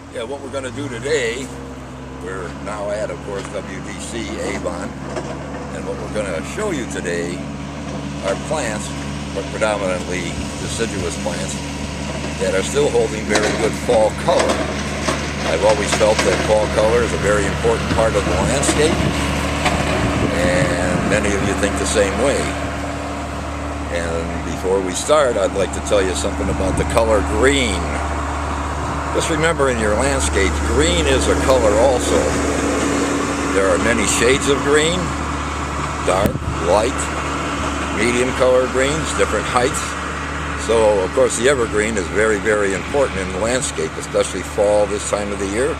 Yeah, what we're going to do today, we're now at, of course, WDC Avon, and what we're going to show you today are plants, but predominantly deciduous plants, that are still holding very good fall color. I've always felt that fall color is a very important part of the landscape, and many of you think the same way. And before we start, I'd like to tell you something about the color green. Just remember, in your landscapes, green is a color also. There are many shades of green: dark, light, medium color greens, different heights. So, of course, the evergreen is very, very important in the landscape, especially fall this time of the year,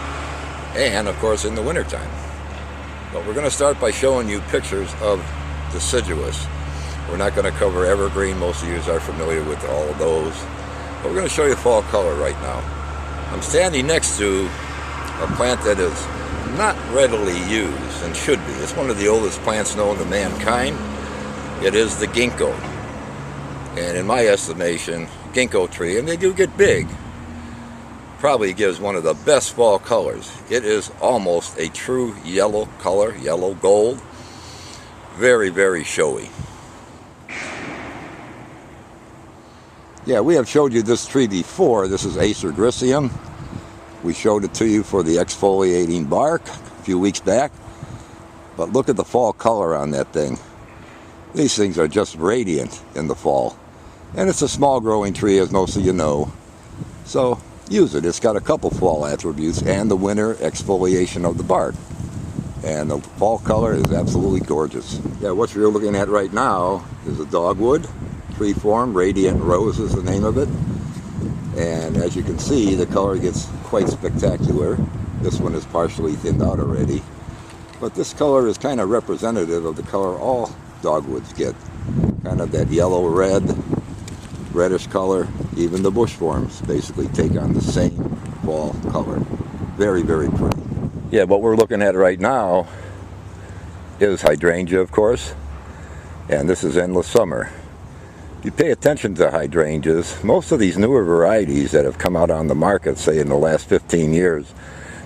and, of course, in the wintertime. But we're going to start by showing you pictures of deciduous. We're not going to cover evergreen. Most of you are familiar with all of those. But we're going to show you fall color right now. I'm standing next to a plant that is not readily used and should be. It's one of the oldest plants known to mankind. It is the ginkgo. And in my estimation, ginkgo tree, and they do get big, probably gives one of the best fall colors. It is almost a true yellow color, yellow gold. Very, very showy. Yeah, we have showed you this tree before. This is Acer Gricium. We showed it to you for the exfoliating bark a few weeks back. But look at the fall color on that thing. These things are just radiant in the fall. And it's a small growing tree, as most of you know. So use it. It's got a couple fall attributes and the winter exfoliation of the bark. And the fall color is absolutely gorgeous. Yeah, what you're looking at right now is a dogwood. Tree form, Radiant Rose is the name of it. And as you can see, the color gets quite spectacular. This one is partially thinned out already. But this color is kind of representative of the color all dogwoods get. Kind of that yellow-red, reddish color. Even the bush forms basically take on the same fall color. Very, very pretty. Yeah, what we're looking at right now is hydrangea, of course. And this is Endless Summer. If you pay attention to hydrangeas, most of these newer varieties that have come out on the market, say in the last 15 years,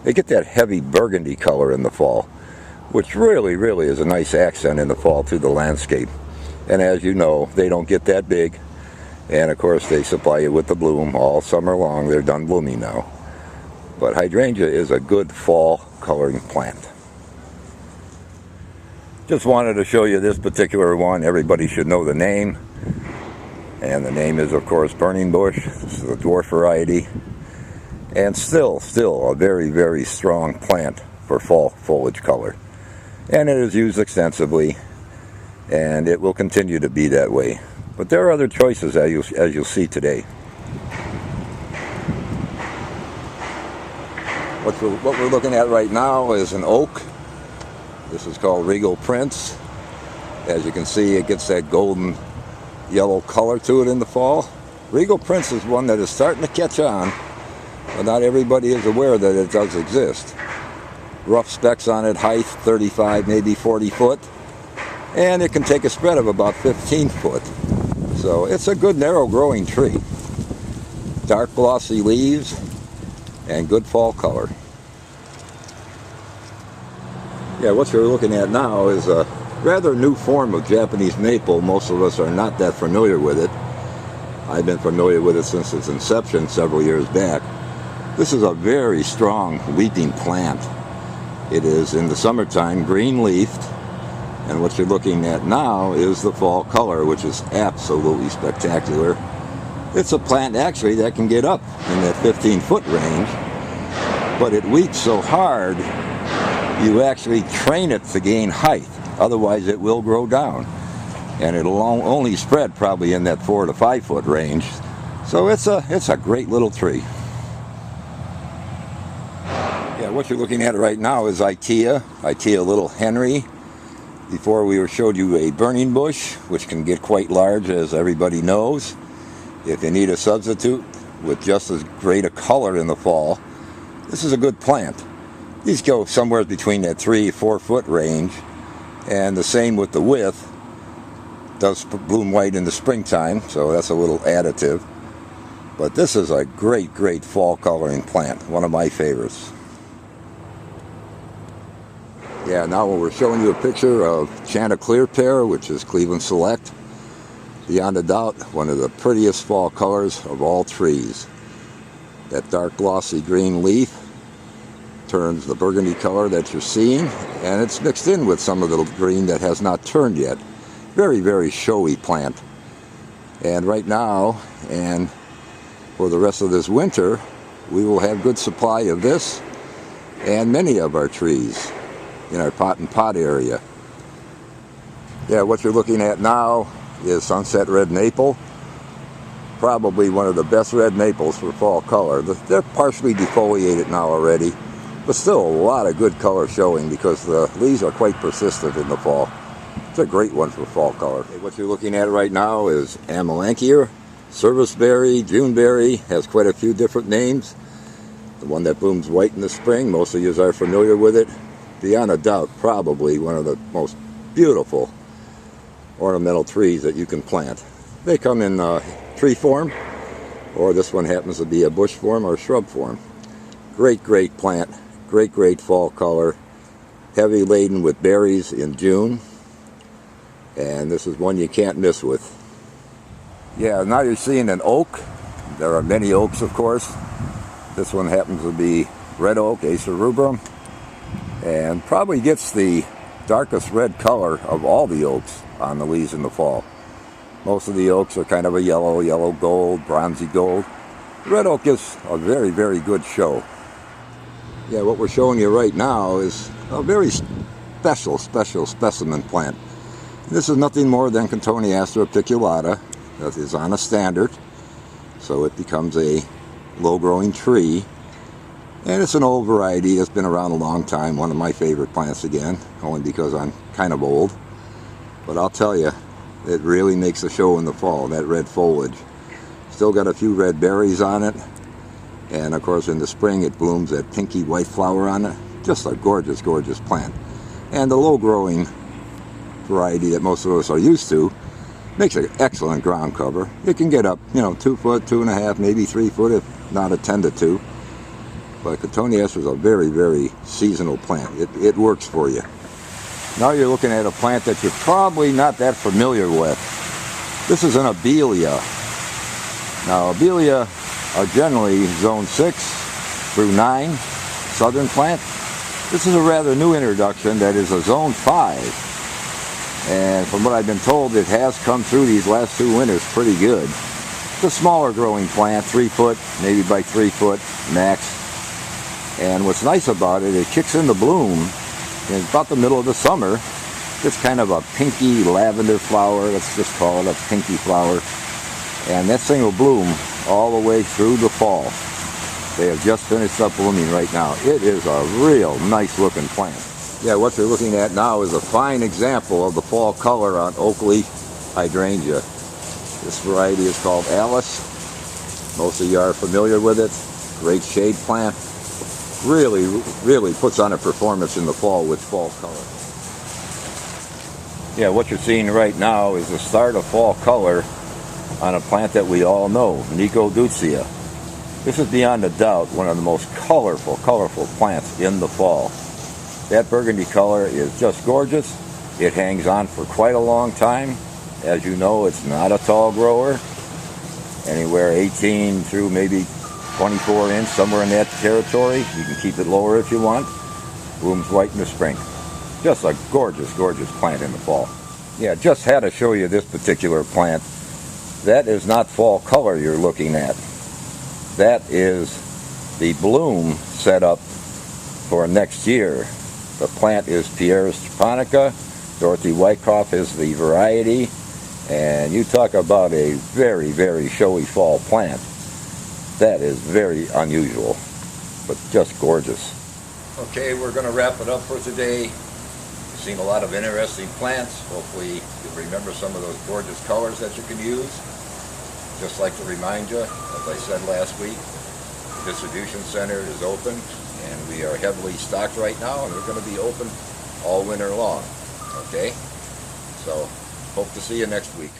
they get that heavy burgundy color in the fall, which really, really is a nice accent in the fall to the landscape. And as you know, they don't get that big, and of course they supply you with the bloom all summer long. They're done blooming now. But hydrangea is a good fall coloring plant. Just wanted to show you this particular one. Everybody should know the name. And the name is, of course, burning bush. This is a dwarf variety. And still a very, very strong plant for fall foliage color. And it is used extensively, and it will continue to be that way. But there are other choices, as you'll see today. What we're looking at right now is an oak. This is called Regal Prince. As you can see, it gets that golden yellow color to it in the fall. Regal Prince is one that is starting to catch on, but not everybody is aware that it does exist. Rough specs on it: height 35, maybe 40 foot, and it can take a spread of about 15 foot. So it's a good narrow growing tree. Dark glossy leaves and good fall color. Yeah, what you're looking at now is a rather new form of Japanese maple. Most of us are not that familiar with it. I've been familiar with it since its inception several years back. This is a very strong leafing plant. It is, in the summertime, green leafed, and what you're looking at now is the fall color, which is absolutely spectacular. It's a plant actually that can get up in that 15-foot range, but it weeps so hard you actually train it to gain height. Otherwise it will grow down, and it'll only spread probably in that 4 to 5 foot range. So it's a great little tree. Yeah, what you're looking at right now is Itea Little Henry. Before we showed you a burning bush, which can get quite large, as everybody knows. If you need a substitute with just as great a color in the fall, this is a good plant. These go somewhere between that 3-4 foot range, and the same with the width. Does bloom white in the springtime, so that's a little additive. But this is a great, great fall coloring plant. One of my favorites. Yeah, now we're showing you a picture of Chanticleer pear, which is Cleveland Select. Beyond a doubt, one of the prettiest fall colors of all trees. That dark glossy green leaf turns the burgundy color that you're seeing, and it's mixed in with some of the green that has not turned yet. Very, very showy plant. And right now, and for the rest of this winter, we will have good supply of this and many of our trees in our pot and pot area. Yeah, what you're looking at now is Sunset Red Maple. Probably one of the best red maples for fall color. They're partially defoliated now already, but still a lot of good color showing because the leaves are quite persistent in the fall. It's a great one for fall color. Okay, what you're looking at right now is Amelanchier, Serviceberry, Juneberry, has quite a few different names. The one that blooms white in the spring, most of you are familiar with it. Beyond a doubt, probably one of the most beautiful ornamental trees that you can plant. They come in tree form, or this one happens to be a bush form or shrub form. Great, great plant. Great, great fall color. Heavy laden with berries in June. And this is one you can't miss with. Yeah, now you're seeing an oak. There are many oaks, of course. This one happens to be red oak, Acer rubrum, and probably gets the darkest red color of all the oaks on the leaves in the fall. Most of the oaks are kind of a yellow gold, bronzy gold. Red oak gives a very, very good show. Yeah, what we're showing you right now is a very special specimen plant. This is nothing more than Cotoneaster apiculata that is on a standard, so it becomes a low-growing tree. And it's an old variety that's been around a long time. One of my favorite plants again, only because I'm kind of old. But I'll tell you, it really makes a show in the fall, that red foliage. Still got a few red berries on it. And of course in the spring it blooms that pinky white flower on it. Just a gorgeous, gorgeous plant. And the low-growing variety that most of us are used to makes an excellent ground cover. It can get up, 2 foot, 2.5, maybe 3 foot if not attended to. But Cotoneaster is a very, very seasonal plant. It works for you. Now you're looking at a plant that you're probably not that familiar with. This is an Abelia. Now Abelia are generally zone 6 through 9, southern plant. This is a rather new introduction that is a zone 5. And from what I've been told, it has come through these last 2 winters pretty good. It's a smaller growing plant, 3 foot, maybe by 3 foot max. And what's nice about it, it kicks into bloom in about the middle of the summer. It's kind of a pinky lavender flower, let's just call it a pinky flower. And that thing will bloom all the way through the fall. They have just finished up blooming right now. It is a real nice looking plant. Yeah, what you're looking at now is a fine example of the fall color on Oakley hydrangea. This variety is called Alice. Most of you are familiar with it. Great shade plant. Really, really puts on a performance in the fall with fall color. Yeah, what you're seeing right now is the start of fall color on a plant that we all know, Nicoducea. This is beyond a doubt one of the most colorful plants in the fall. That burgundy color is just gorgeous. It hangs on for quite a long time. As you know, it's not a tall grower. Anywhere 18 through maybe 24 inch, somewhere in that territory. You can keep it lower if you want. Blooms white in the spring. Just a gorgeous, gorgeous plant in the fall. Yeah, just had to show you this particular plant. That is not fall color you're looking at. That is the bloom set up for next year. The plant is Pieris japonica. Dorothy Wyckoff is the variety. And you talk about a very, very showy fall plant. That is very unusual, but just gorgeous. Okay, we're going to wrap it up for today. You've seen a lot of interesting plants. Hopefully you'll remember some of those gorgeous colors that you can use. Just like to remind you, as I said last week, the distribution center is open and we are heavily stocked right now, and we're going to be open all winter long. Okay? So, hope to see you next week.